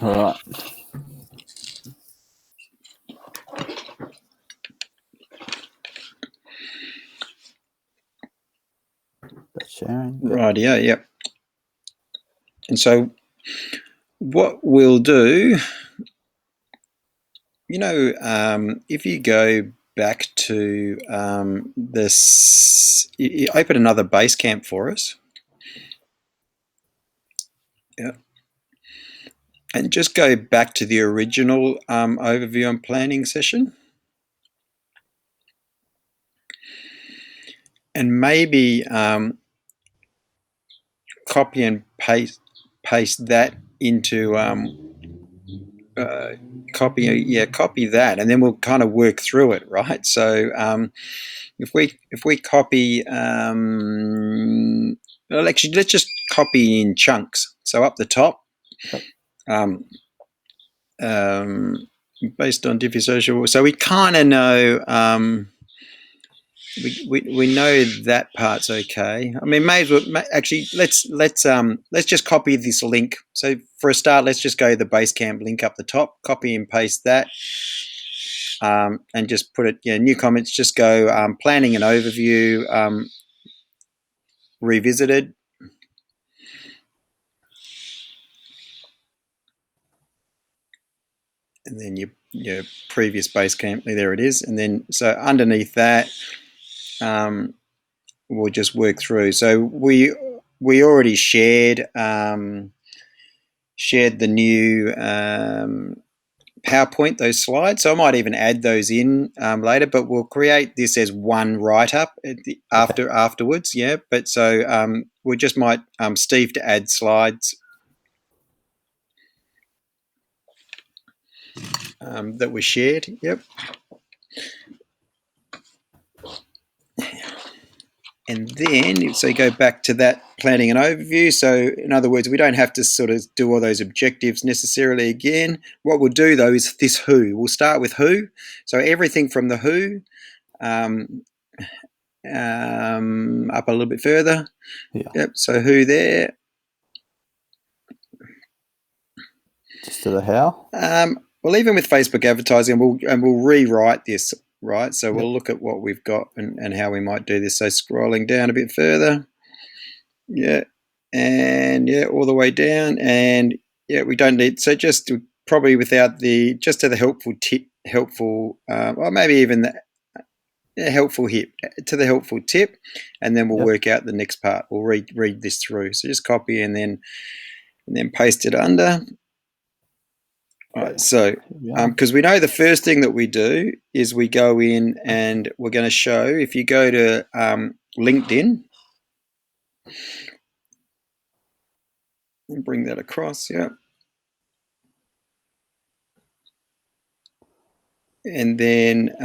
All right. That's sharing. Yep. Right, yep. And so what we'll do, if you go back to this, you open another Basecamp for us. Yeah. And just go back to the original overview and planning session. And maybe copy and paste that into copy that, and then we'll kind of work through it, right? So if we copy, well, actually, let's just copy in chunks. So up the top, um, based on Diffy Social, so we kind of know. We know that part's okay. I mean, may as well actually let's just copy this link. So for a start, let's just go to the Basecamp link up the top, copy and paste that, and just put it. New comments. Just go planning and overview revisited, and then your previous Basecamp. There it is, and then so underneath that, we'll just work through. So we already shared the new PowerPoint, those slides. So I might even add those in later, but we'll create this as one write-up afterwards. Yeah, but so we just might Steve to add slides that were shared. Yep. And then, so you go back to that planning and overview. So in other words, we don't have to sort of do all those objectives necessarily again. What we'll do though is this who. We'll start with who. So everything from the who up a little bit further. Yeah. Yep. So who there. Just to the how. Well, even with Facebook advertising, we'll rewrite this, right? So we'll look at what we've got and how we might do this. So scrolling down a bit further. Yeah. And all the way down. And we don't need, so just probably without just to the helpful tip, or maybe even the helpful tip, and then we'll work out the next part. We'll read this through. So just copy and then paste it under. All right, so because we know the first thing that we do is we go in and we're going to show, if you go to LinkedIn and bring that across, and then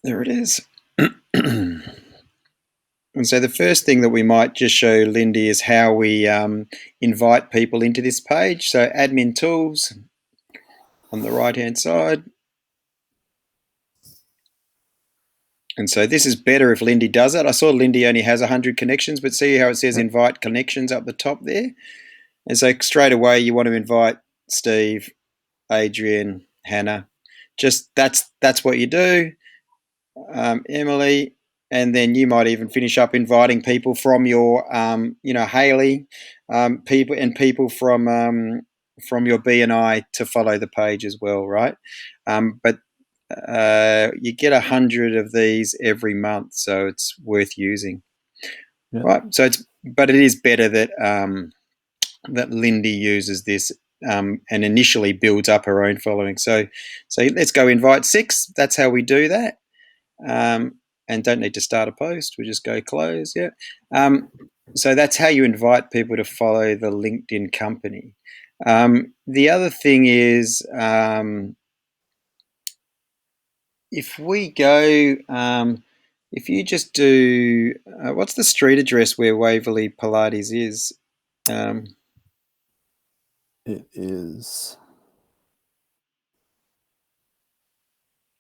there it is. And so the first thing that we might just show Lindy is how we invite people into this page. So admin tools on the right-hand side. And so this is better if Lindy does it. I saw Lindy only has 100 connections, but see how it says invite connections up the top there? And so straight away you want to invite Steve, Adrian, Hannah. Just that's what you do. Emily, and then you might even finish up inviting people from your, Haley, people from your BNI to follow the page as well, right? But you get 100 of these every month, so it's worth using, right? So but it is better that that Lindy uses this and initially builds up her own following. So let's go invite 6. That's how we do that. And don't need to start a post. We just go close. Yeah. So that's how you invite people to follow the LinkedIn company. The other thing is, if we go, if you just do, what's the street address where Waverley Pilates is? It is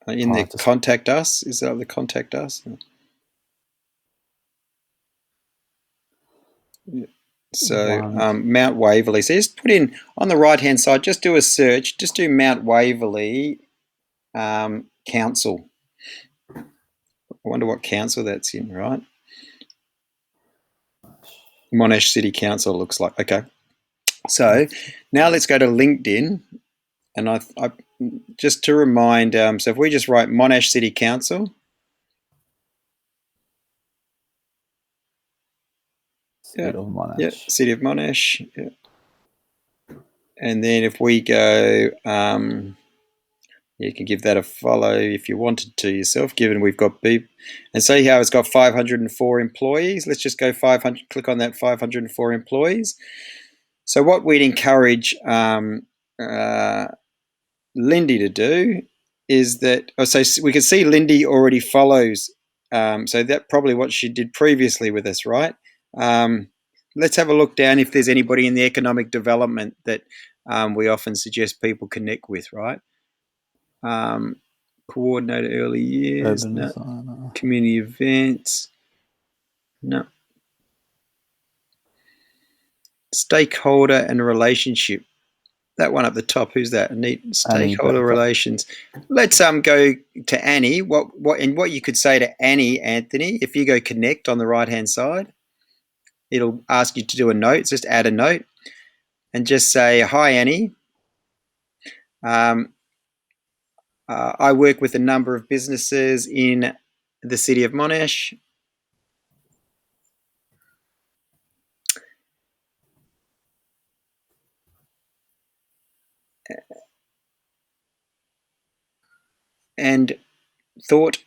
in the contact us. Is that the contact us? So One. Mount Waverley. So just put in on the right hand side. Just do a search. Just do Mount Waverley Council. I wonder what council that's in, right? Monash City Council looks like. Okay. So now let's go to LinkedIn, and I just to remind. So if we just write Monash City Council. City of Monash. Yeah, City of Monash. Yeah. And then if we go, you can give that a follow if you wanted to yourself, given we've got Beep. And see how it's got 504 employees. Let's just go 500, click on that 504 employees. So what we'd encourage Lindy to do is that, so we can see Lindy already follows. So that probably what she did previously with us, right? Let's have a look down if there's anybody in the economic development that we often suggest people connect with, right? Coordinator early years, Urban no. designer. Community events, no. Stakeholder and relationship. That one up the top, who's that? Neat stakeholder relations. Let's go to Annie. What you could say to Annie, Anthony, if you go connect on the right hand side, it'll ask you to do a note. Just add a note and just say, "Hi, Annie. I work with a number of businesses in the city of Monash. And thought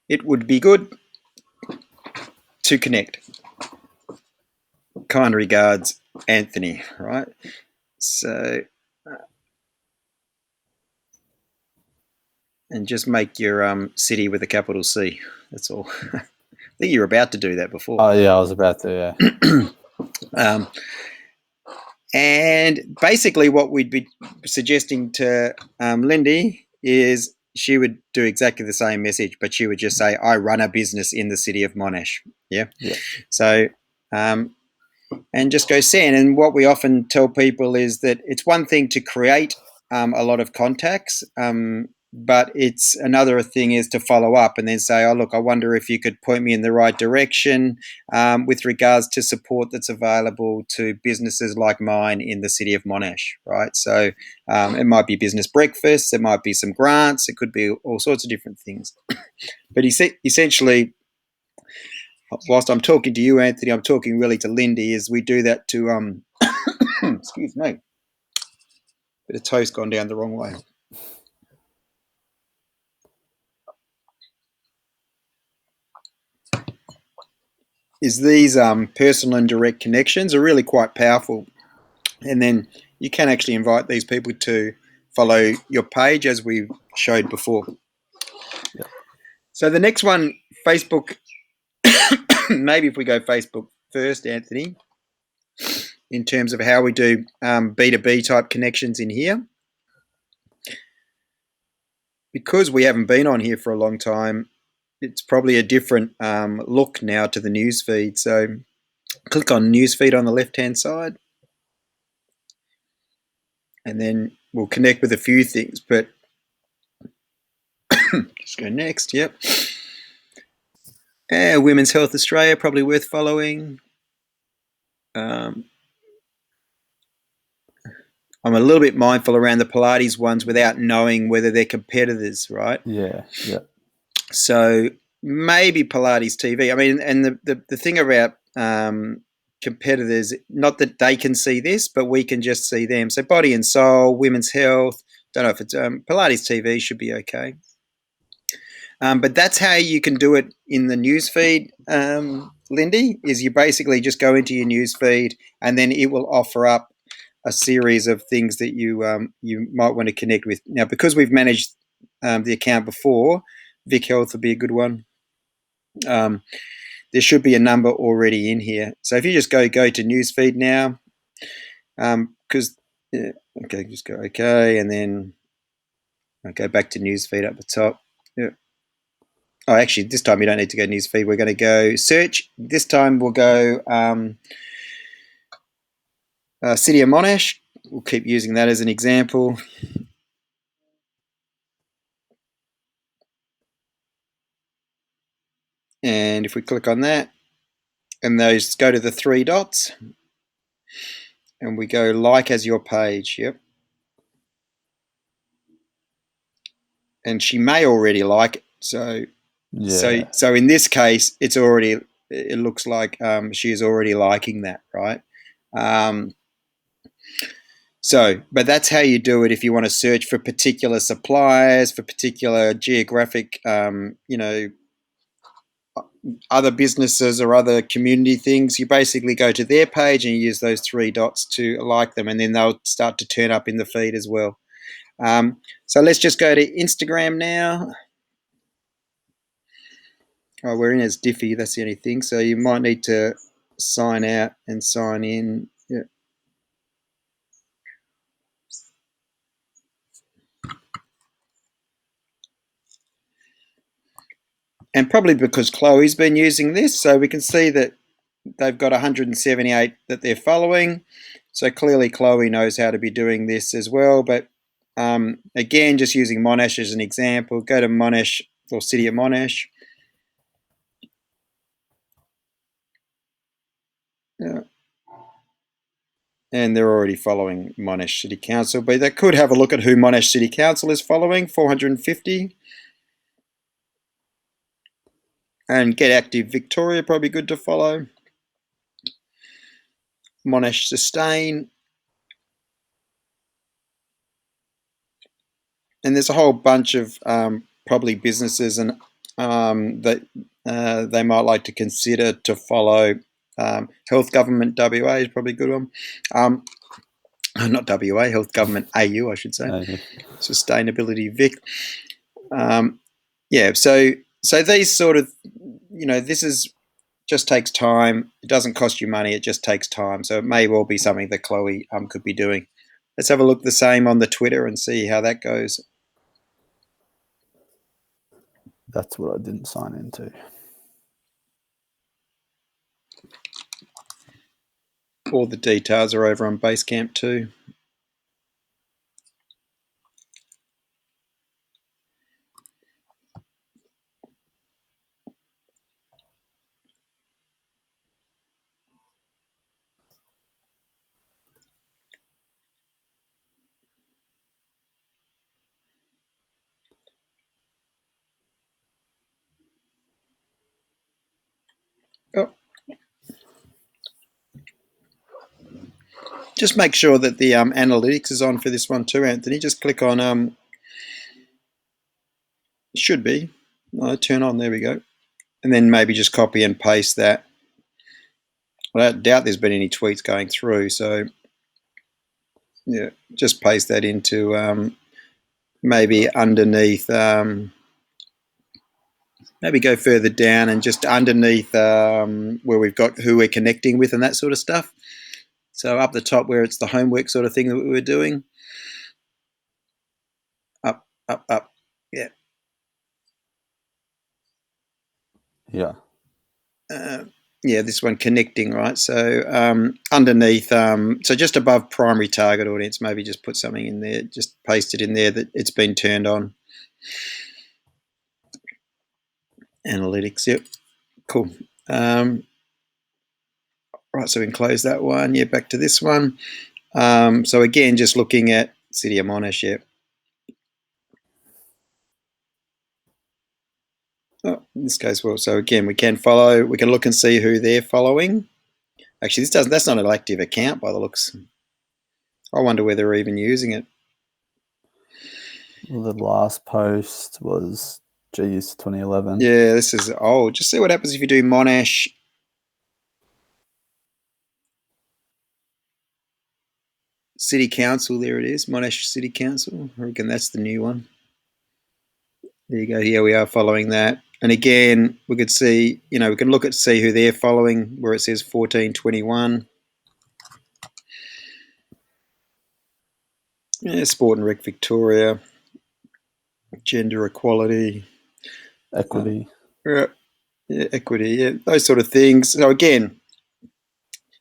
it would be good to connect. Kind regards, Anthony," right? So, and just make your city with a capital C. That's all. I think you were about to do that before. Oh, yeah, I was about to, yeah. And basically what we'd be suggesting to Lindy is she would do exactly the same message, but she would just say, "I run a business in the city of Monash." Yeah. So, and just go send. And what we often tell people is that it's one thing to create a lot of contacts, but it's another thing is to follow up and then say, "Oh, look, I wonder if you could point me in the right direction with regards to support that's available to businesses like mine in the city of Monash," right? So it might be business breakfasts, it might be some grants, it could be all sorts of different things. But essentially, whilst I'm talking to you, Anthony, I'm talking really to Lindy, is we do that to, excuse me, bit of toast gone down the wrong way. Is these personal and direct connections are really quite powerful. And then you can actually invite these people to follow your page as we showed before. Yeah. So the next one, Facebook, maybe if we go Facebook first, Anthony, in terms of how we do B2B type connections in here. Because we haven't been on here for a long time, it's probably a different look now to the newsfeed. So click on newsfeed on the left-hand side. And then we'll connect with a few things, but just go next. Yep. Women's Health Australia, probably worth following. I'm a little bit mindful around the Pilates ones without knowing whether they're competitors, right? Yeah. So maybe Pilates TV. I mean, and the thing about competitors, not that they can see this, but we can just see them. So Body and Soul, Women's Health. Don't know if it's Pilates TV should be okay. But that's how you can do it in the newsfeed, Lindy, is you basically just go into your newsfeed and then it will offer up a series of things that you might want to connect with. Now, because we've managed the account before, Vic Health would be a good one. There should be a number already in here. So if you just go to newsfeed now, because okay, just go okay, and then I'll go back to newsfeed up the top. Yeah. Oh, actually, this time you don't need to go newsfeed. We're going to go search. This time we'll go City of Monash. We'll keep using that as an example. And if we click on that, and those go to the 3 dots, and we go like as your page. Yep. And she may already like it. So in this case, it looks like she is already liking that, right? But that's how you do it if you want to search for particular suppliers, for particular geographic, other businesses or other community things. You basically go to their page and you use those 3 dots to like them, and then they'll start to turn up in the feed as well. So let's just go to Instagram now. Oh, we're in as Diffie, that's the only thing. So you might need to sign out and sign in. Yeah. And probably because Chloe's been using this, so we can see that they've got 178 that they're following. So clearly Chloe knows how to be doing this as well. But again, just using Monash as an example, go to Monash or City of Monash. Yeah. And they're already following Monash City Council, but they could have a look at who Monash City Council is following, 450. And Get Active Victoria, probably good to follow. Monash Sustain. And there's a whole bunch of probably businesses and that they might like to consider to follow. Health Government WA is probably a good one. Not WA, Health Government AU, I should say. Sustainability Vic. Yeah, so these sort of, this is just takes time. It doesn't cost you money. It just takes time. So it may well be something that Chloe could be doing. Let's have a look the same on the Twitter and see how that goes. That's what I didn't sign into. All the details are over on Basecamp too. Oh. Just make sure that the analytics is on for this one too, Anthony. Just click on should be. No, turn on, there we go. And then maybe just copy and paste that. Well, I doubt there's been any tweets going through, so yeah, just paste that into maybe underneath, maybe go further down and just underneath where we've got who we're connecting with and that sort of stuff. So up the top where it's the homework sort of thing that we were doing. Up, up, up. Yeah. Yeah. Yeah, this one connecting, right? So underneath, so just above primary target audience, maybe just put something in there, just paste it in there that it's been turned on. Analytics, yep, cool. Right, so we can close that one. Yeah, back to this one. So again, just looking at City of Monash, yeah. Oh, this goes well. So again, we can follow, we can look and see who they're following. Actually, that's not an active account by the looks. I wonder whether they're even using it. Well, the last post was GU's 2011. Yeah, this is old. Just see what happens if you do Monash City Council. There it is, Monash City Council. I reckon that's the new one. There you go. Here we are following that. And again, we could see, we can look at see who they're following where it says 1421. Yeah, Sport and Rec Victoria. Gender equality. Equity. Yeah, yeah, equity, yeah, those sort of things. So again,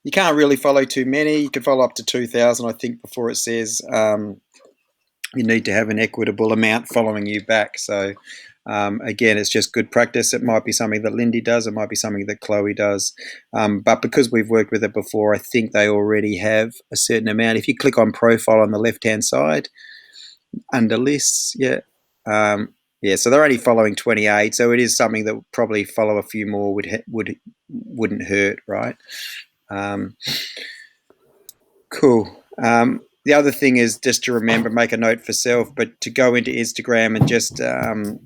you can't really follow too many. You can follow up to 2,000, I think, before it says you need to have an equitable amount following you back. So again, it's just good practice. It might be something that Lindy does. It might be something that Chloe does. But because we've worked with it before, I think they already have a certain amount. If you click on profile on the left-hand side, under lists, yeah. Yeah, so they're only following 28, so it is something that would probably follow a few more wouldn't hurt, right? Cool. The other thing is just to remember, make a note for self, but to go into Instagram and just and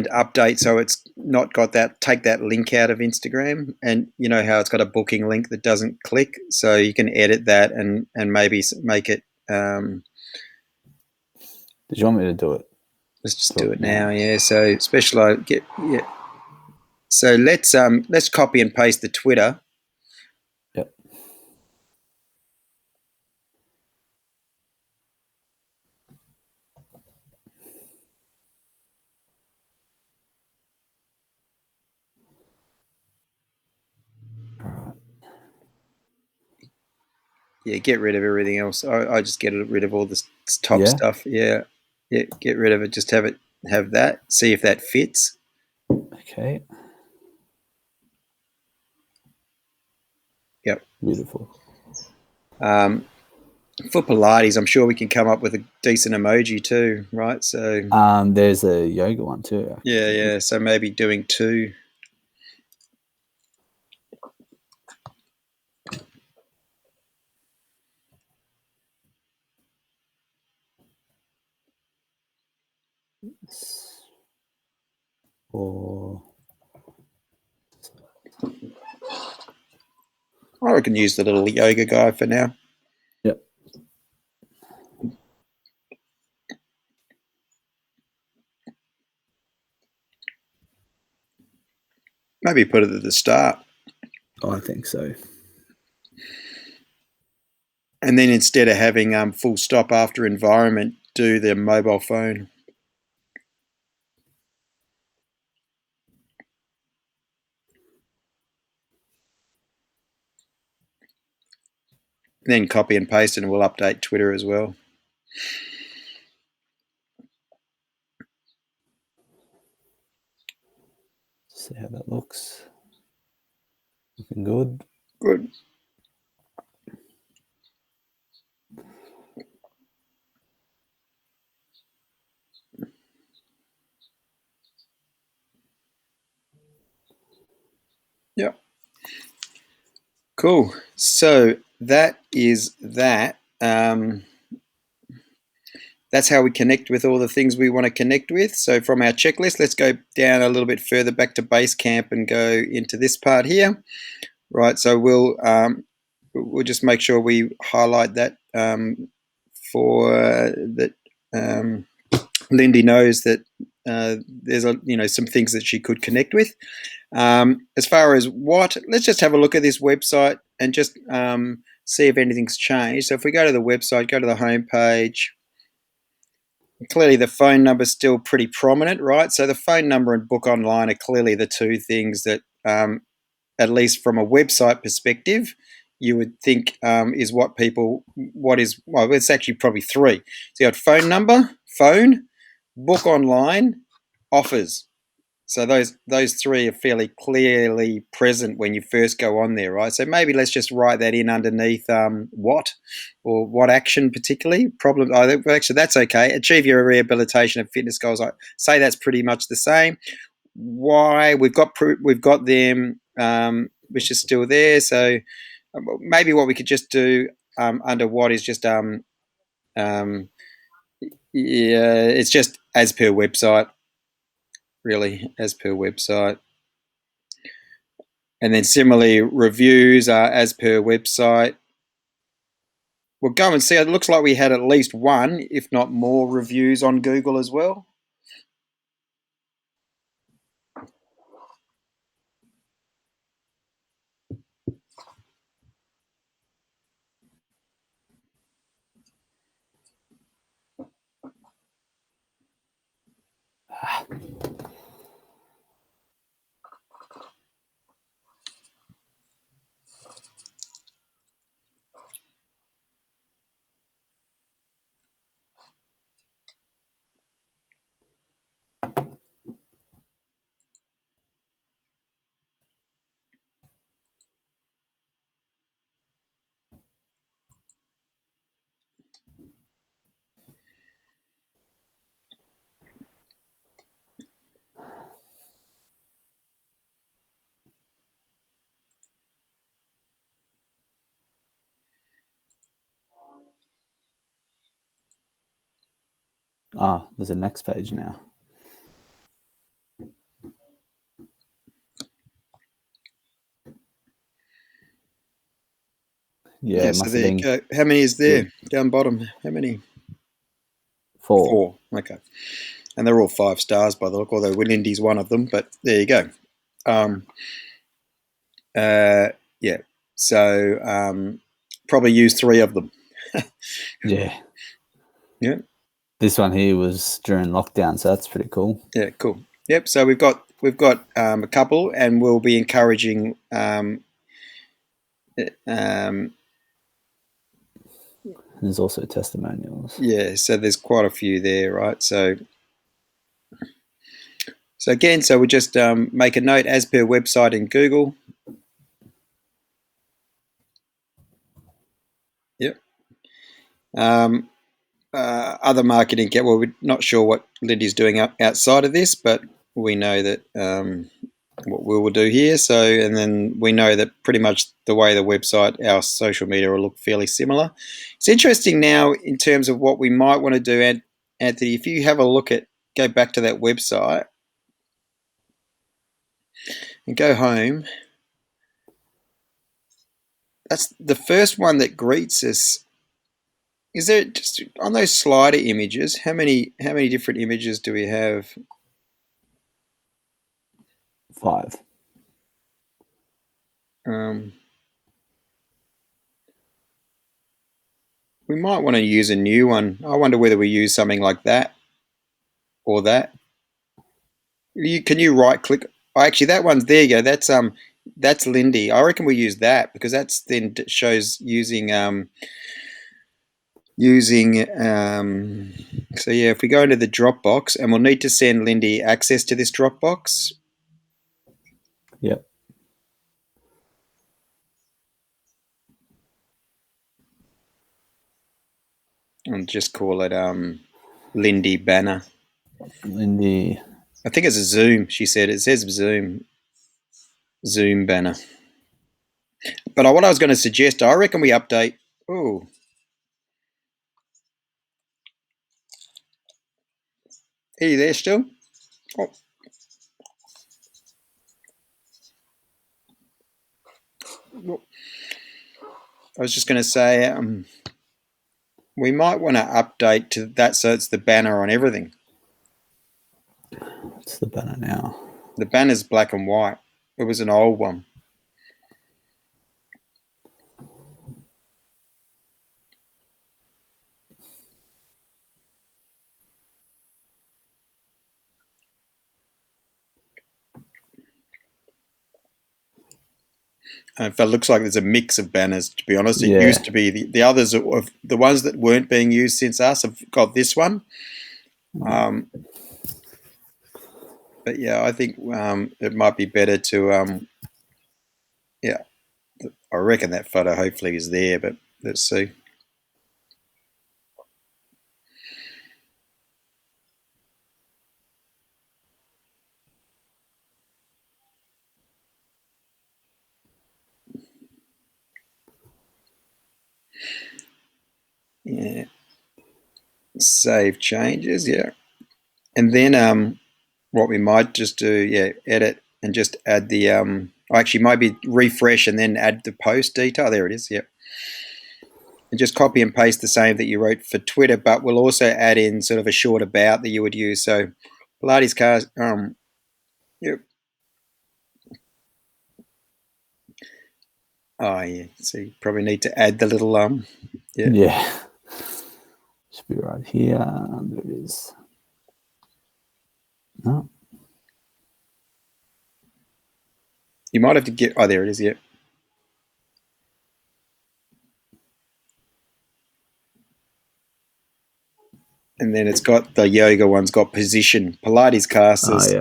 update so it's not got that. Take that link out of Instagram, and you know how it's got a booking link that doesn't click, so you can edit that and maybe make it. Did you want me to do it? Let's just do it now. Yeah. So specialize. Yeah. So let's copy and paste the Twitter. Yep. Yeah, get rid of everything else. I just get rid of all this top stuff. Yeah, yeah, get rid of it. Just have that. See if that fits. Okay. Yep. Beautiful. For Pilates, I'm sure we can come up with a decent emoji too, right? So there's a yoga one too. Actually. Yeah. So maybe doing 2. Or I can use the little yoga guy for now. yep. Maybe put it at the start. Oh, I think so. And then instead of having full stop after environment, do the mobile phone. Then copy and paste it, and we'll update Twitter as well. See how that looks. Looking good. Good. Yep. Cool. So that is that. That's how we connect with all the things we want to connect with. So from our checklist, let's go down a little bit further back to Basecamp and go into this part here. Right. So we'll just make sure we highlight that for that. Lindy knows that there's some things that she could connect with. As far as let's just have a look at this website and just see if anything's changed. So if we go to the website, go to the homepage. Clearly, the phone number is still pretty prominent, right? So the phone number and book online are clearly the two things that, at least from a website perspective, you would think is what people. Well, it's actually probably 3. So you got phone number, phone, book online, offers. So those 3 are fairly clearly present when you first go on there, right? So maybe let's just write that in underneath what or what action particularly problem. Oh, actually, that's okay. Achieve your rehabilitation and fitness goals. I say that's pretty much the same. Why we've got them, which is still there. So maybe what we could just do under what is just it's just as per website. Really, as per website. And then similarly, reviews are as per website. We'll go and see. It looks like we had at least 1, if not more, reviews on Google as well. There's a next page now. Yeah, so must there have you been go. How many is there down bottom? How many? 4. 4. Okay. And they're all 5 stars by the look, although Lindy's one of them, but there you go. Yeah. So probably use 3 of them. Yeah. Yeah. This one here was during lockdown, so that's pretty cool. Yeah, cool. Yep. So we've got a couple, and we'll be encouraging There's also testimonials. yeah, so there's quite a few there, right? So again, so we just make a note as per website in Google. Yep. Other marketing, well, we're not sure what Lindy's doing outside of this, but we know that what we will do here. So, and then we know that pretty much the way the website, our social media will look fairly similar. It's interesting now in terms of what we might want to do, Anthony, if you have a look go back to that website and go home. That's the first one that greets us. Is there just on those slider images? How many different images do we have? 5. We might want to use a new one. I wonder whether we use something like that or that. Can you right click? Oh, actually, that one's there. You go. That's Lindy. I reckon we use that because that's then shows using. So yeah, if we go into the Dropbox, and we'll need to send Lindy access to this Dropbox. Yep. And just call it Lindy Banner. Lindy. I think it's a Zoom. She said it says Zoom banner. But what I was going to suggest, I reckon we update. Oh, are you there still? Oh. I was just going to say we might want to update to that so it's the banner on everything. What's the banner now? The banner's black and white. It was an old one. In fact, it looks like there's a mix of banners, to be honest. It used to be the others, the ones that weren't being used since us have got this one. But yeah, I think it might be better to, yeah, I reckon that photo hopefully is there, but let's see. Yeah. Save changes, yeah. And then what we might just do, yeah, edit and just add the actually maybe refresh and then add the post detail. There it is, yep. And just copy and paste the same that you wrote for Twitter, but we'll also add in sort of a short about that you would use. So Pilates cars, yep. Oh yeah, so you probably need to add the little yeah. Yeah. Should be right here. There it is. No. You might have to get, oh, there it is, yep. And then it's got the yoga one's got position. Pilates classes.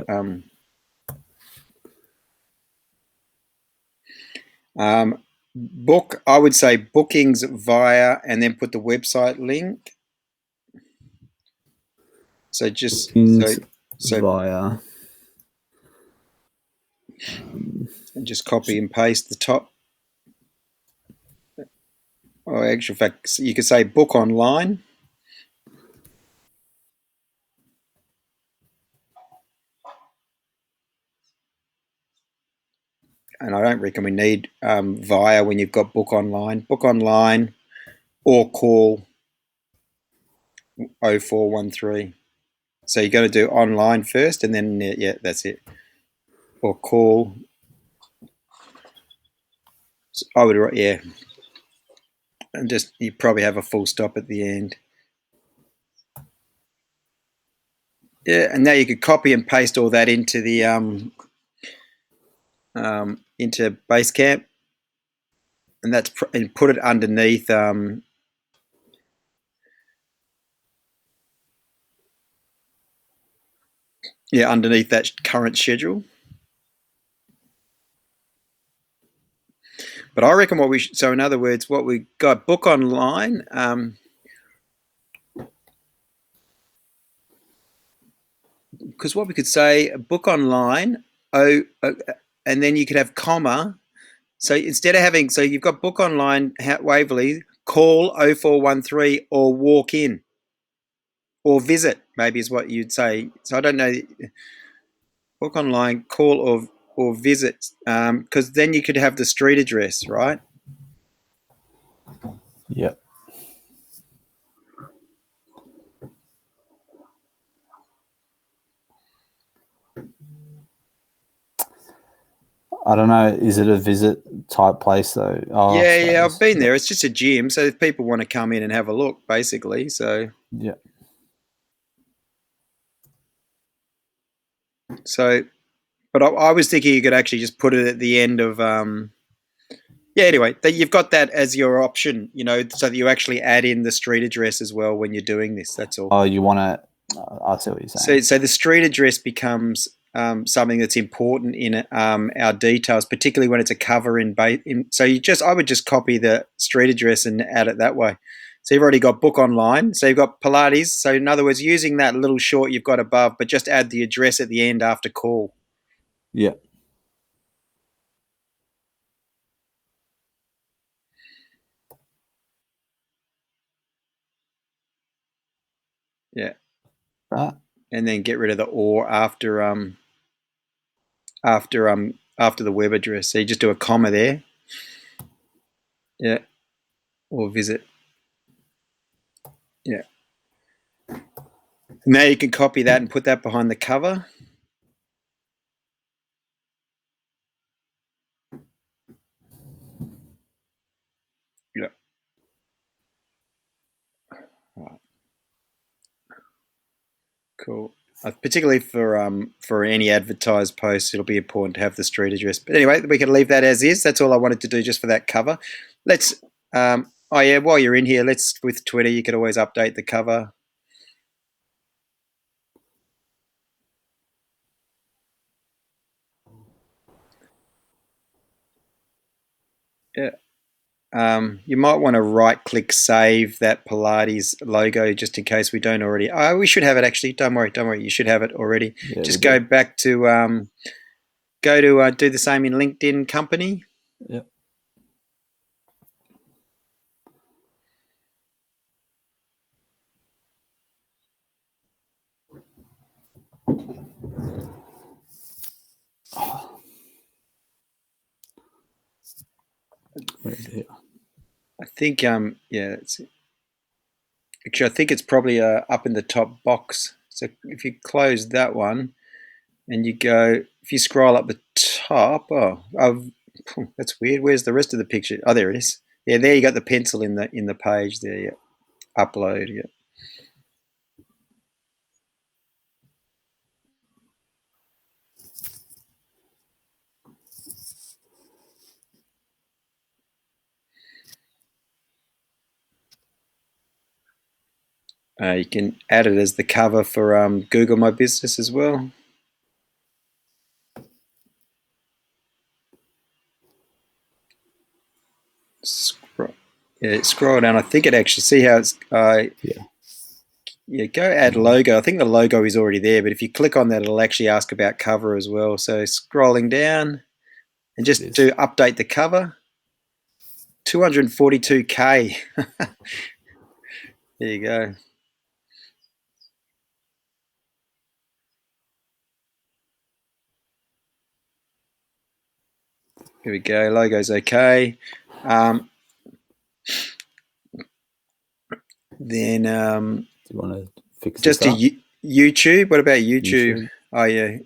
Book, I would say bookings via, and then put the website link. So just so via, and just copy and paste the top. Oh, actual fact, you could say book online. and I don't reckon we need via when you've got book online. Book online or call 0413. So you got to do online first, and then yeah, that's it. Or call. I would yeah, and just you probably have a full stop at the end. Yeah, and now you could copy and paste all that into the into Basecamp, and and put it underneath underneath that current schedule. But I reckon what we should, so in other words, what we got book online. Because what we could say, book online, and then you could have comma. So instead of having, so you've got book online, Waverley, call 0413 or walk in or visit, maybe is what you'd say. So I don't know, book online, call or visit, because then you could have the street address, right? Yep. I don't know. Is it a visit type place though? Oh, Yeah, I've been there. It's just a gym, so if people want to come in and have a look, basically. So yeah. So, but I was thinking you could actually just put it at the end of. Yeah. Anyway, that you've got that as your option, so that you actually add in the street address as well when you're doing this. That's all. Oh, you want to? I see what you're saying. So the street address becomes something that's important in our details, particularly when it's a cover in. So I would just copy the street address and add it that way. So you've already got book online. So you've got Pilates. So in other words, using that little short you've got above, but just add the address at the end after call. Yeah. Yeah. Right. And then get rid of the or after the web address. So you just do a comma there. Yeah. Or visit. Yeah. Now you can copy that and put that behind the cover. Yeah. Right. Cool. Particularly for any advertised posts, it'll be important to have the street address. But anyway, we can leave that as is. That's all I wanted to do just for that cover. Let's. Oh yeah, while you're in here, with Twitter, you could always update the cover. Yeah. You might want to right-click save that Pilates logo just in case we don't already. Oh, we should have it actually. Don't worry. You should have it already. Yeah, just go back to do the same in LinkedIn Company. Yep. Oh. I think that's it. Actually, I think it's probably up in the top box. So if you close that one and if you scroll up the top, that's weird. Where's the rest of the picture? Oh, there it is. Yeah, there you got the pencil in the page there. Yeah. Upload. Yeah. You can add it as the cover for Google My Business as well. Scroll down. I think it actually see how it's. Yeah, go add logo. I think the logo is already there, but if you click on that, it'll actually ask about cover as well. So scrolling down and just do update the cover. 242K. There you go. Here we go. Logo's okay. Then Do you want to fix just this to up? YouTube. What about YouTube? Oh yeah.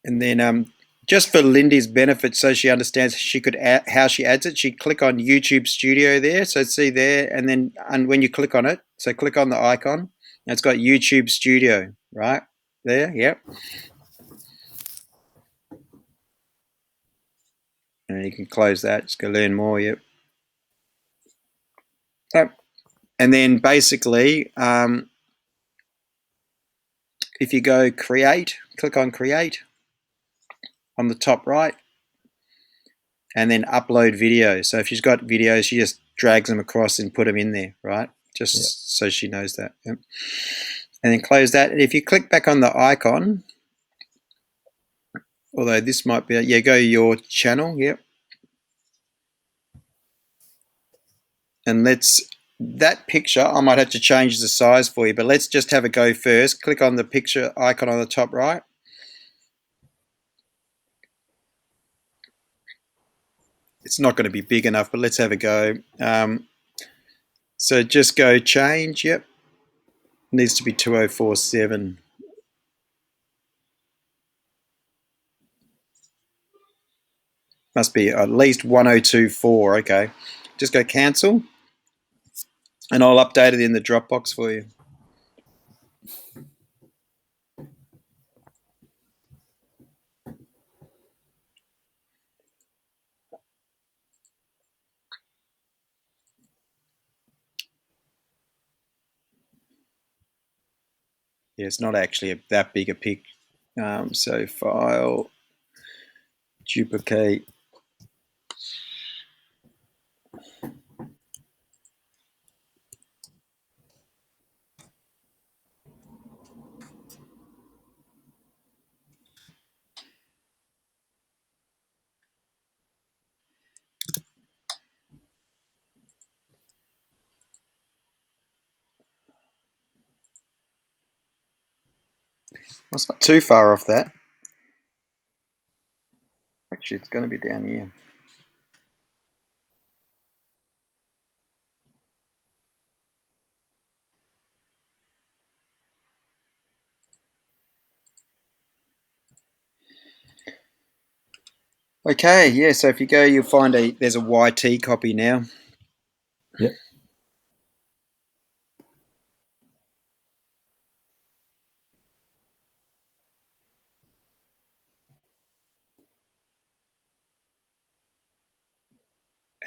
And then just for Lindy's benefit, so she understands she could add, how she adds it, she click on YouTube Studio there. So see there, and when you click on it, so click on the icon, and it's got YouTube Studio right there. Yep. And you can close that. Just go learn more. Yep. Yep. And then basically, if you go create, click on create on the top right, and then upload video. So if she's got videos, she just drags them across and put them in there, right? Just so she knows that. Yep. And then close that. And if you click back on the icon, although this might be, yeah, go your channel, yep. And that picture, I might have to change the size for you, but let's just have a go first. Click on the picture icon on the top right. It's not going to be big enough, but let's have a go. So just go change, yep. Needs to be 2047. Must be at least 1024, okay. Just go cancel, and I'll update it in the Dropbox for you. Yeah, it's not actually that big a pic. So file, duplicate. Well, it's not too far off that. Actually, it's going to be down here. Okay, yeah, so if you go, you'll find there's a YT copy now. Yep.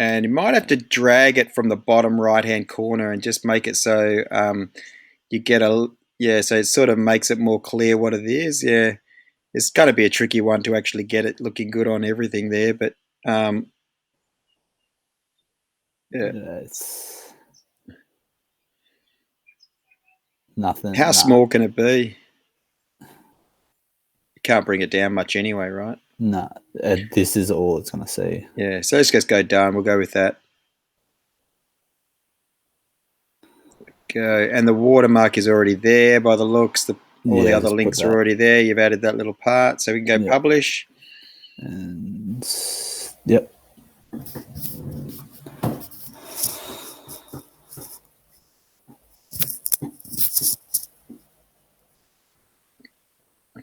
And you might have to drag it from the bottom right-hand corner and just make it so you get so it sort of makes it more clear what it is. Yeah, it's going to be a tricky one to actually get it looking good on everything there, but yeah. It's nothing. How small can it be? You can't bring it down much anyway, right? No, this is all it's going to see. Yeah, so let's just go done. We'll go with that. Go, and the watermark is already there by the looks. All the other links are already there. You've added that little part, so we can go publish. And yep.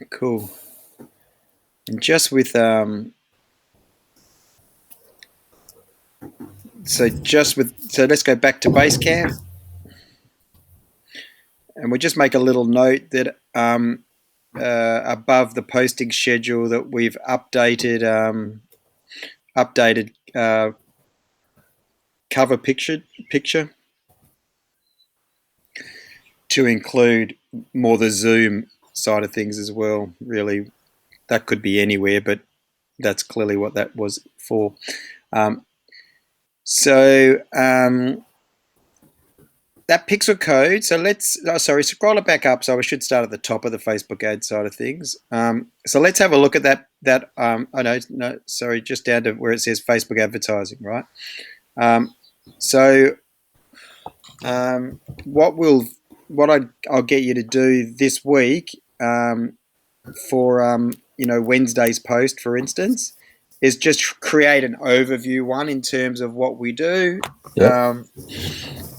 Cool. And just with so let's go back to Basecamp, and we'll just make a little note that above the posting schedule that we've updated cover picture to include more the Zoom side of things as well. Really, that could be anywhere, but that's clearly what that was for. that pixel code. So scroll it back up. So we should start at the top of the Facebook ad side of things. So let's have a look at that. Just down to where it says Facebook advertising, right? I'll get you to do this week for Wednesday's post, for instance, is just create an overview one in terms of what we do. Yep.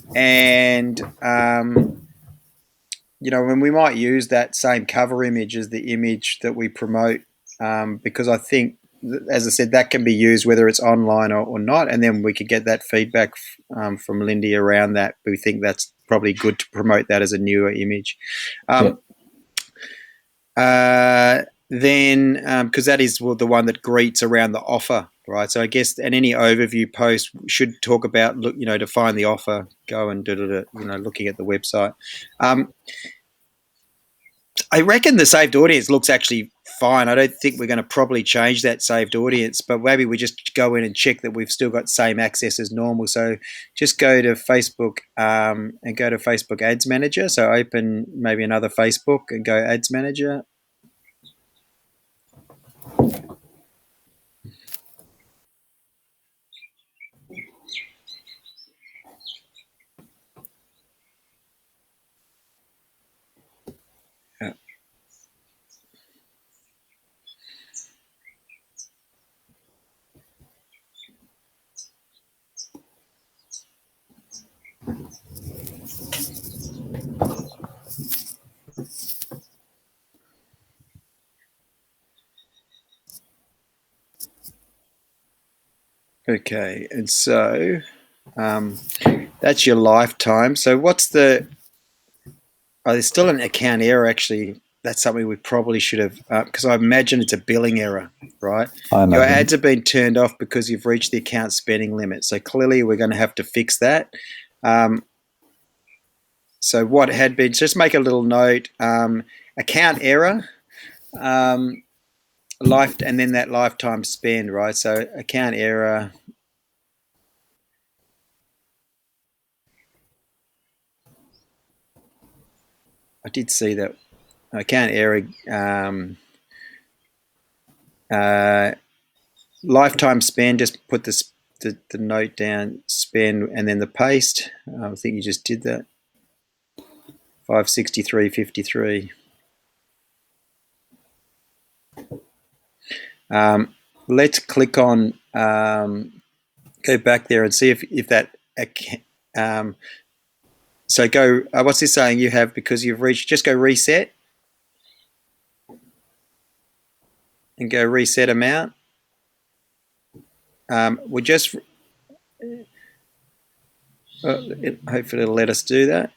When we might use that same cover image as the image that we promote, because I think, as I said, that can be used whether it's online or not, and then we could get that feedback from Lindy around that. We think that's probably good to promote that as a newer image. Then, because that is the one that greets around the offer, right? So I guess, and any overview post should talk about, to find the offer, go and looking at the website. I reckon the saved audience looks actually fine. I don't think we're going to probably change that saved audience, but maybe we just go in and check that we've still got same access as normal. So just go to Facebook and go to Facebook Ads Manager. So open maybe another Facebook and go Ads Manager. Okay, and so that's your lifetime. So what's there's still an account error, actually. That's something we probably should have, because I imagine it's a billing error, right? Your ads have been turned off because you've reached the account spending limit. So clearly we're going to have to fix that. So what had been, just make a little note, account error, and then that lifetime spend, right? So account error. I did see that account error, lifetime spend. Just put the note down, spend, and then the paste. I think you just did that. 563.53. Let's click on, go back there and see if that, so go, what's this saying you have because you've reached, just go reset and go reset amount. We'll just, hopefully it'll let us do that.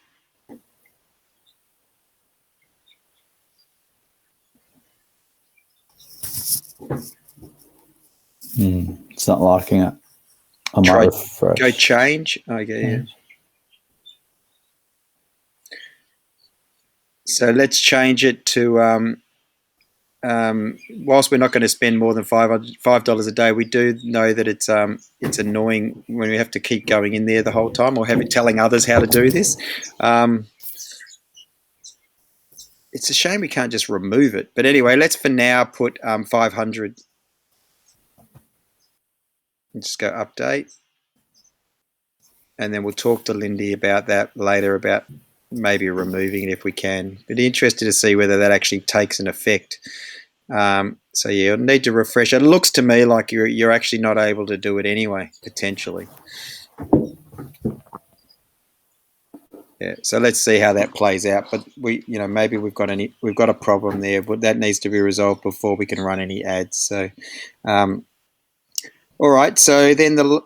It's not liking it. I might refresh. Go change. Okay, yeah. So let's change it to, whilst we're not going to spend more than $5 a day, we do know that it's annoying when we have to keep going in there the whole time or telling others how to do this. It's a shame we can't just remove it. But anyway, let's for now put 500. And just go update. And then we'll talk to Lindy about that later, about maybe removing it if we can. But interested to see whether that actually takes an effect. So yeah, you'll need to refresh. It looks to me like you're actually not able to do it anyway, potentially. Yeah, so let's see how that plays out. But maybe we've got a problem there, but that needs to be resolved before we can run any ads. So, all right. So then the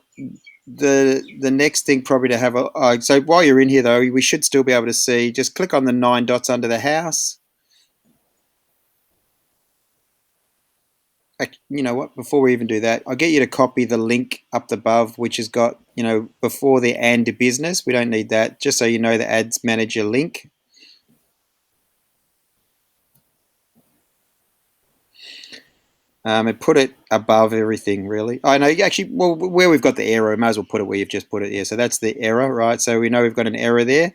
next thing probably to have so while you're in here though, we should still be able to see. Just click on the 9 dots under the house. You know what? Before we even do that, I'll get you to copy the link up above, which has got before the and business. We don't need that. Just so you know, the Ads Manager link. And put it above everything, really. I know, actually, well, where we've got the error, may as well put it where you've just put it here. So that's the error, right? So we know we've got an error there.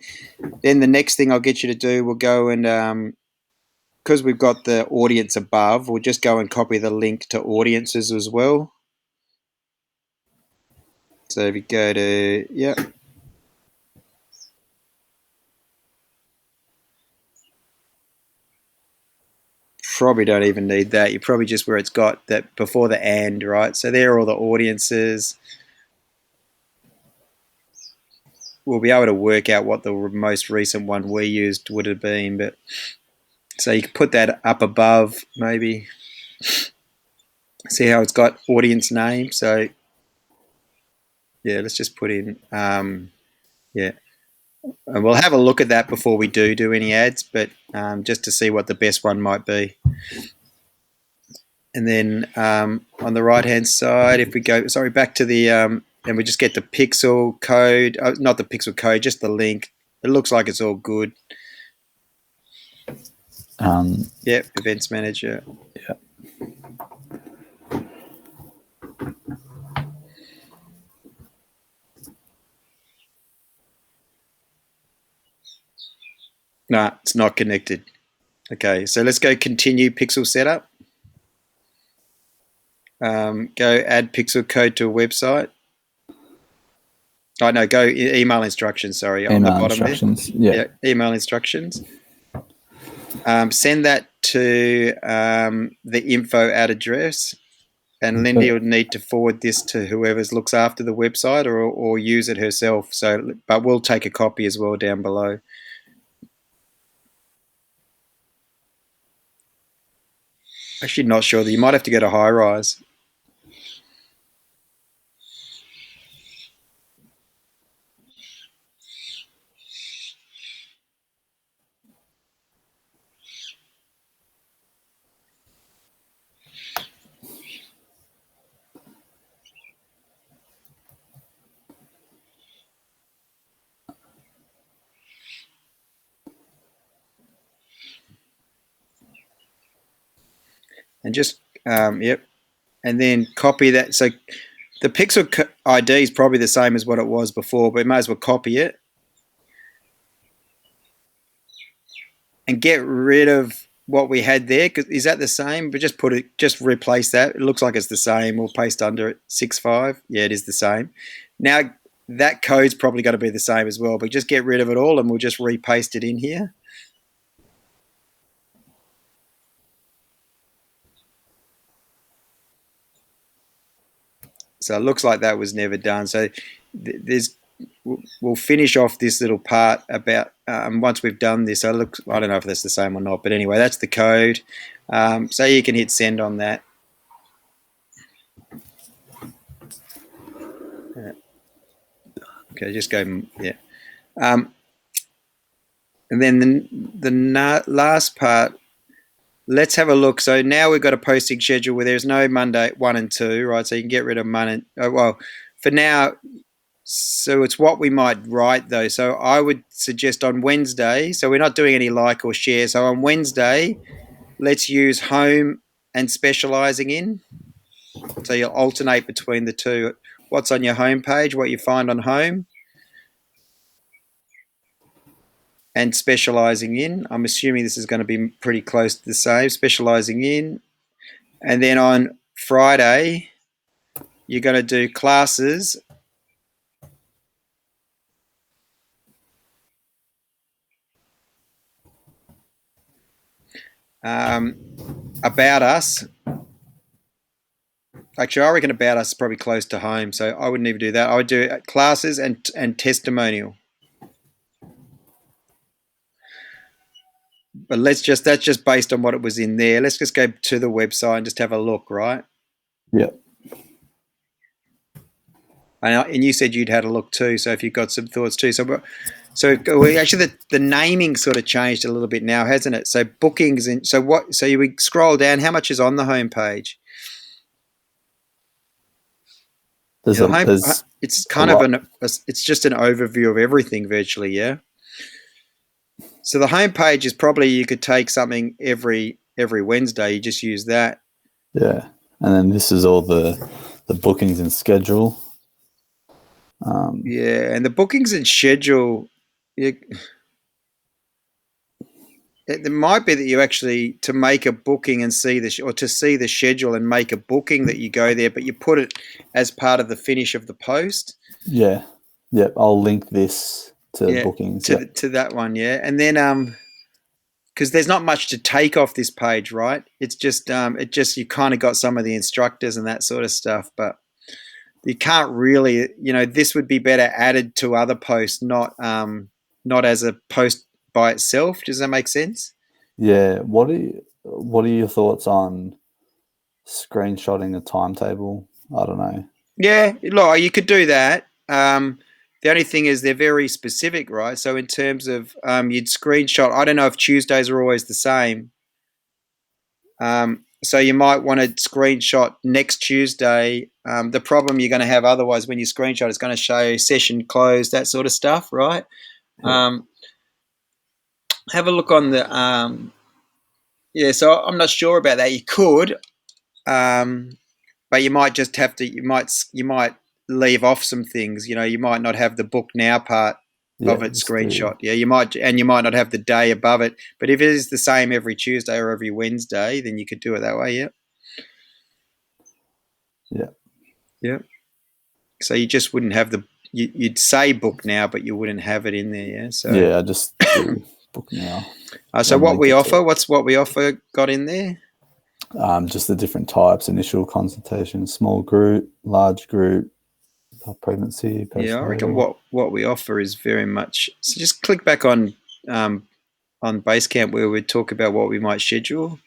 Then the next thing I'll get you to do, we'll go and, because we've got the audience above, we'll just go and copy the link to audiences as well. So if you go to, yeah. Probably don't even need that. You probably just where it's got that before the and, right? So there are all the audiences. We'll be able to work out what the most recent one we used would have been. But so you can put that up above, maybe. See how it's got audience name. So yeah, let's just put in, yeah. And we'll have a look at that before we do any ads, but just to see what the best one might be. And then on the right-hand side, if we go, sorry, back to the, and we just get the pixel code, not the pixel code, just the link. It looks like it's all good. Yep, Events Manager. Yeah. No, it's not connected. Okay, so let's go continue pixel setup. Go add pixel code to a website. Oh, no, go email instructions, sorry. Email on the bottom instructions, there. yeah. Email instructions. Send that to the info address, and Lindy would need to forward this to whoever looks after the website or use it herself. So, but we'll take a copy as well down below. Actually, not sure. You might have to go to High-Rise. And just, yep. And then copy that. So the pixel ID is probably the same as what it was before, but we may as well copy it. And get rid of what we had there. Is that the same? But just replace that. It looks like it's the same. We'll paste under it 6.5. Yeah, it is the same. Now that code's probably going to be the same as well, but just get rid of it all and we'll just repaste it in here. So it looks like that was never done. So we'll finish off this little part about once we've done this. I don't know if that's the same or not, but anyway, that's the code. So you can hit send on that. Okay, just go, yeah. And then the last part, let's have a look. So now we've got a posting schedule where there's no Monday 1 and 2, right? So you can get rid of Monday. Well, for now, so it's what we might write though. So I would suggest on Wednesday, so we're not doing any like or share. So on Wednesday, let's use home and specializing in. So you'll alternate between the two. What's on your home page, what you find on home, and specializing in. I'm assuming this is going to be pretty close to the same, specializing in. And then on Friday, you're going to do classes. About us. Actually, I reckon about us is probably close to home, so I wouldn't even do that. I would do classes and testimonial. But that's just based on what it was in there. Let's just go to the website and just have a look, right? Yeah. And you said you'd had a look too, so if you've got some thoughts too. So actually the naming sort of changed a little bit now, hasn't it? So bookings and so we scroll down. How much is on the home page? It's kind of it's just an overview of everything virtually, yeah. So the home page is probably you could take something every Wednesday. You just use that. Yeah. And then this is all the bookings and schedule. Yeah, and the bookings and schedule, it might be that you actually, to make a booking and see or to see the schedule and make a booking, that you go there, but you put it as part of the finish of the post. Yeah. Yep. I'll link this to bookings. To that one, yeah. And then because there's not much to take off this page, right? It's just you kind of got some of the instructors and that sort of stuff, but you can't really, this would be better added to other posts, not as a post by itself. Does that make sense? Yeah. What are your thoughts on screenshotting a timetable? I don't know. Yeah, look, you could do that. The only thing is they're very specific, right? So in terms of you'd screenshot, I don't know if Tuesdays are always the same. So you might want to screenshot next Tuesday. The problem you're going to have otherwise when you screenshot is going to show session closed, that sort of stuff, right? Yeah. Have a look on the so I'm not sure about that. You could, but you might just have to. You might leave off some things. You might not have the book now part of it screenshot. Yeah, you might not have the day above it. But if it is the same every Tuesday or every Wednesday, then you could do it that way. Yeah. Yeah. Yeah. So you just wouldn't have you'd say book now, but you wouldn't have it in there. Yeah. So yeah, I just do book now. So what we offer? What's what we offer got in there? Just the different types: initial consultation, small group, large group, pregnancy. Yeah, I reckon what we offer is very much. So just click back on Basecamp where we talk about what we might schedule.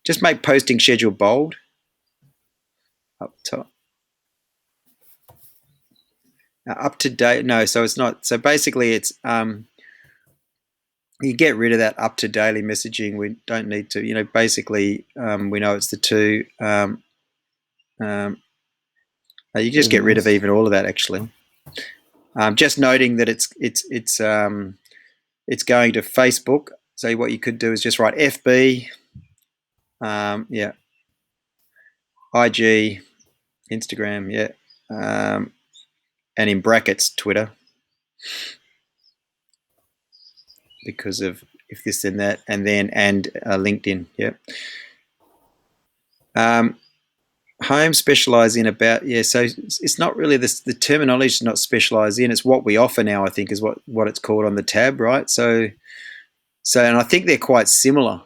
Just make posting schedule bold up top. Up to date. No, so it's not. So basically, it's you get rid of that up to daily messaging. We don't need to. Basically, we know it's the two. You just get rid of even all of that. Actually, just noting that it's going to Facebook. So what you could do is just write FB, IG, Instagram, and in brackets Twitter, because of if this and that, and then LinkedIn, Home specialise in about so it's not really the terminology is not specialise in, it's what we offer now, I think, is what it's called on the tab, right? So and I think they're quite similar,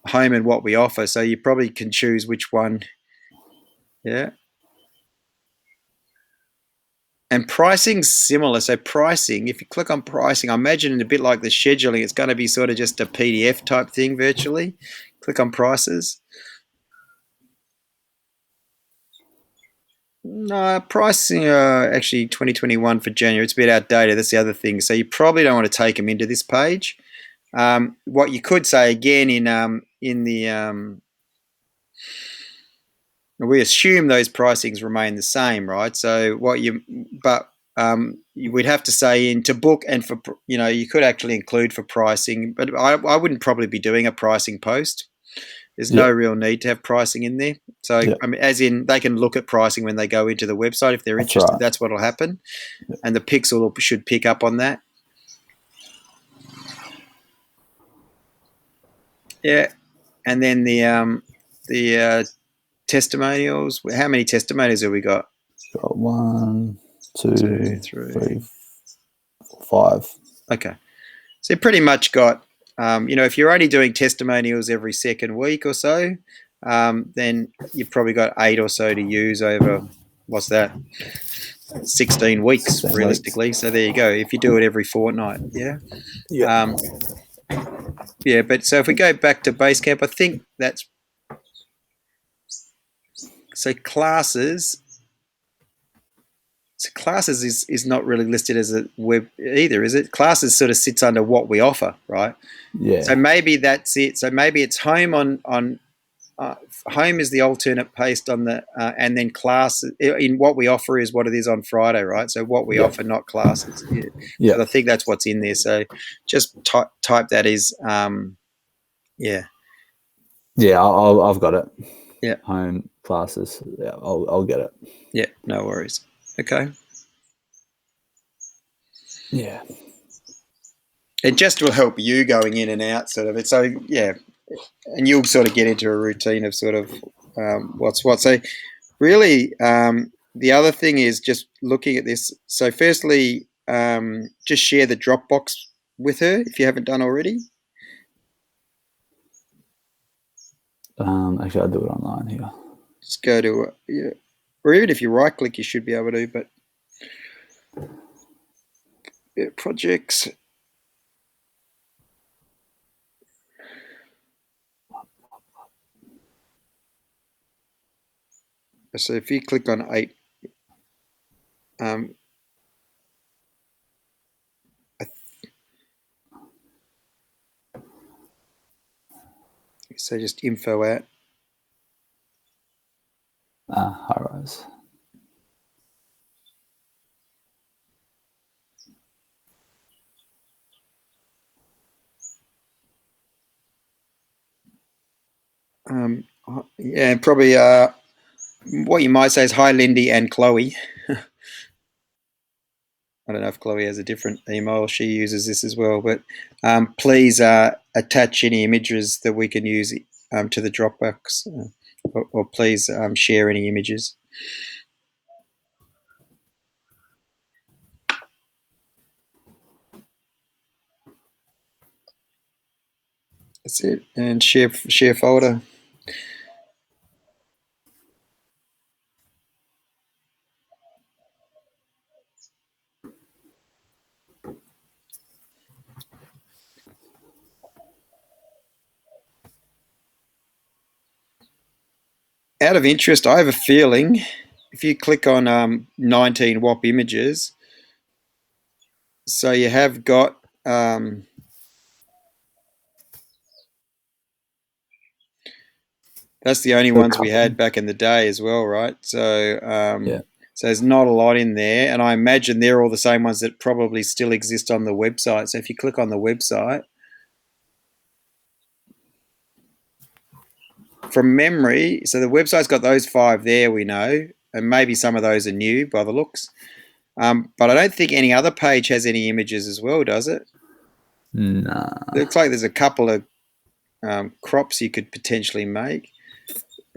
home and what we offer, so you probably can choose which one. And pricing's similar. So pricing, if you click on pricing, I imagine a bit like the scheduling, it's going to be sort of just a PDF type thing virtually. Click on prices. No, pricing actually 2021 for January. It's a bit outdated. That's the other thing. So you probably don't want to take them into this page. What you could say again in the we assume those pricings remain the same, right? So you would have to say in to book and for you could actually include for pricing, but I wouldn't probably be doing a pricing post. There's no real need to have pricing in there. So, I mean, as in they can look at pricing when they go into the website if they're interested. Right. That's what will happen. Yeah. And the Pixel should pick up on that. Yeah. And then the testimonials. How many testimonials have we got? Got 1, 2, 3, 4, 5. Okay. So you pretty much got if you're only doing testimonials every second week or so, then you've probably got 8 or so to use over, 16 weeks realistically. So there you go. If you do it every fortnight, but so if we go back to Basecamp, I think that's so classes. So classes is not really listed as a web either, is it? Classes sort of sits under what we offer, right? Yeah. So maybe that's it. So maybe it's home on home is the alternate paste on the and then class in what we offer is what it is on Friday, right? So what we offer, not classes. Yeah. So I think that's what's in there. So just type that as Yeah, I've got it. Yeah. home classes. Yeah, I'll get it. Yeah, no worries. Okay. Yeah. It just will help you going in and out sort of it. So, yeah, and you'll sort of get into a routine of sort of what's what. So, really, the other thing is just looking at this. So, firstly, just share the Dropbox with her if you haven't done already. Actually, I'll do it online here. Just go to, or even if you right click, you should be able to. But yeah, projects. So if you click on 8, so just info at. High rise. Yeah, probably what you might say is hi, Lindy and Chloe. I don't know if Chloe has a different email. She uses this as well. But please attach any images that we can use to the Dropbox, or please share any images. That's it. And share folder. Out of interest, I have a feeling if you click on 19 WAP images, so you have got that's the only ones we had back in the day as well, right? So Yeah. So there's not a lot in there, and I imagine they're all the same ones that probably still exist on the website. So if you click on the website, from memory, so the website's got those 5 there, we know, and maybe some of those are new by the looks. But I don't think any other page has any images as well, does it? Nah. It looks like there's a couple of crops you could potentially make.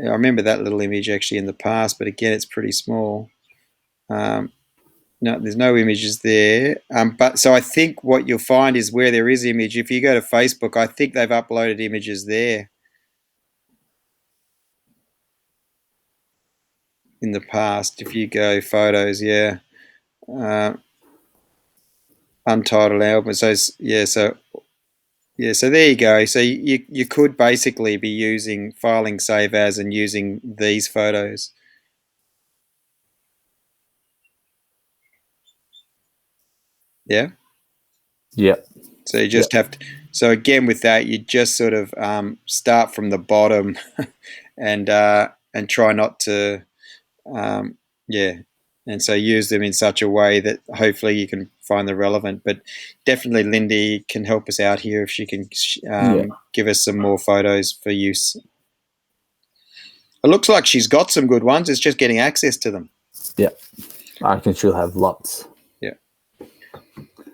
I remember that little image actually in the past, but again, it's pretty small. No, there's no images there. But so I think what you'll find is where there is image, if you go to Facebook, I think they've uploaded images there in the past. If you go photos, yeah. Untitled album. So yeah, so there you go. So you could basically be using filing save as and using these photos. Yeah. Yep. So you just have to. So again, with that, you just sort of start from the bottom, and try not to, and so use them in such a way that hopefully you can find the relevant. But definitely, Lindy can help us out here if she can give us some more photos for use. It looks like she's got some good ones. It's just getting access to them. Yeah, I reckon she'll have lots. Yeah.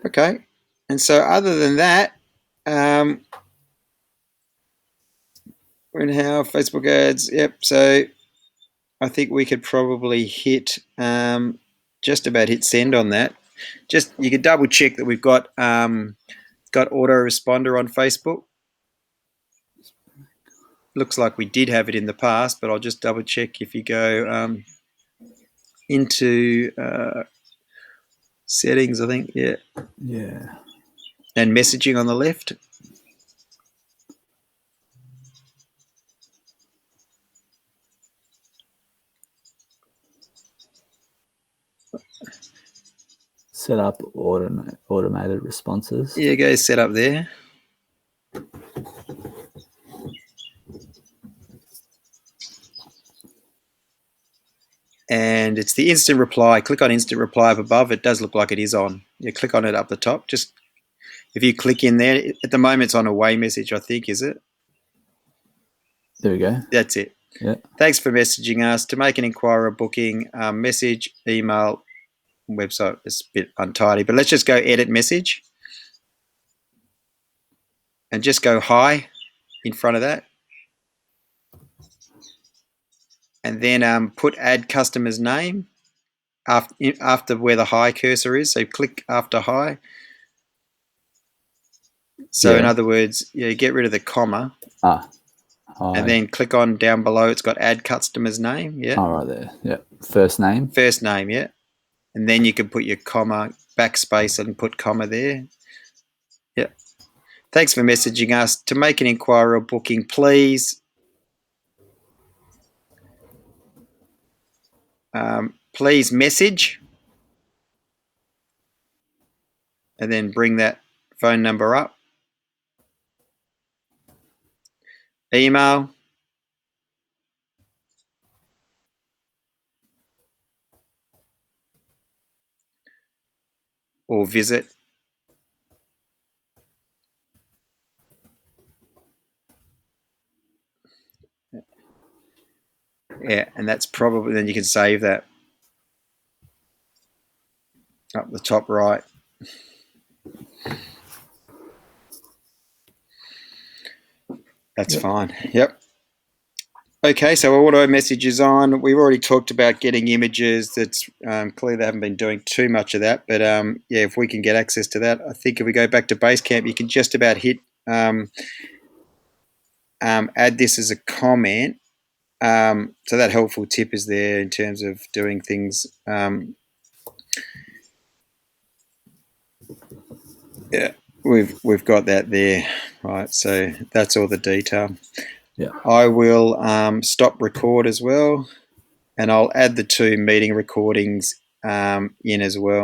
Okay. And so other than that, how Facebook ads, yep. So I think we could probably hit just about hit send on that. Just you could double check that we've got autoresponder on Facebook. Looks like we did have it in the past, but I'll just double check. If you go into settings, I think, yeah, and messaging on the left. Set up automated responses. Yeah, go set up there. And it's the instant reply. Click on instant reply up above. It does look like it is on. You click on it up the top. Just if you click in there, at the moment it's on away message, I think, is it? There we go. That's it. Yeah. Thanks for messaging us. To make an inquiry or booking, message, email, website. It's a bit untidy, but let's just go edit message and just go hi in front of that. And then put add customer's name after where the hi cursor is. So click after hi. So in other words, get rid of the comma. Hi. And then click on down below. It's got add customer's name. Yeah. Oh, right there. Yeah. First name. First name. Yeah. And then you can put your comma, backspace, and put comma there. Yeah. Thanks for messaging us. To make an inquiry or booking, please message and then bring that phone number up. Email. Or visit. Yeah, and that's probably, then you can save that up the top right. That's fine. Yep. Okay, so auto message is on. We've already talked about getting images. That's clearly they haven't been doing too much of that, but yeah, if we can get access to that, I think if we go back to Basecamp, you can just about hit add this as a comment. So that helpful tip is there in terms of doing things. Yeah, we've got that there, right? So that's all the detail. Yeah. I will stop record as well, and I'll add the 2 meeting recordings in as well.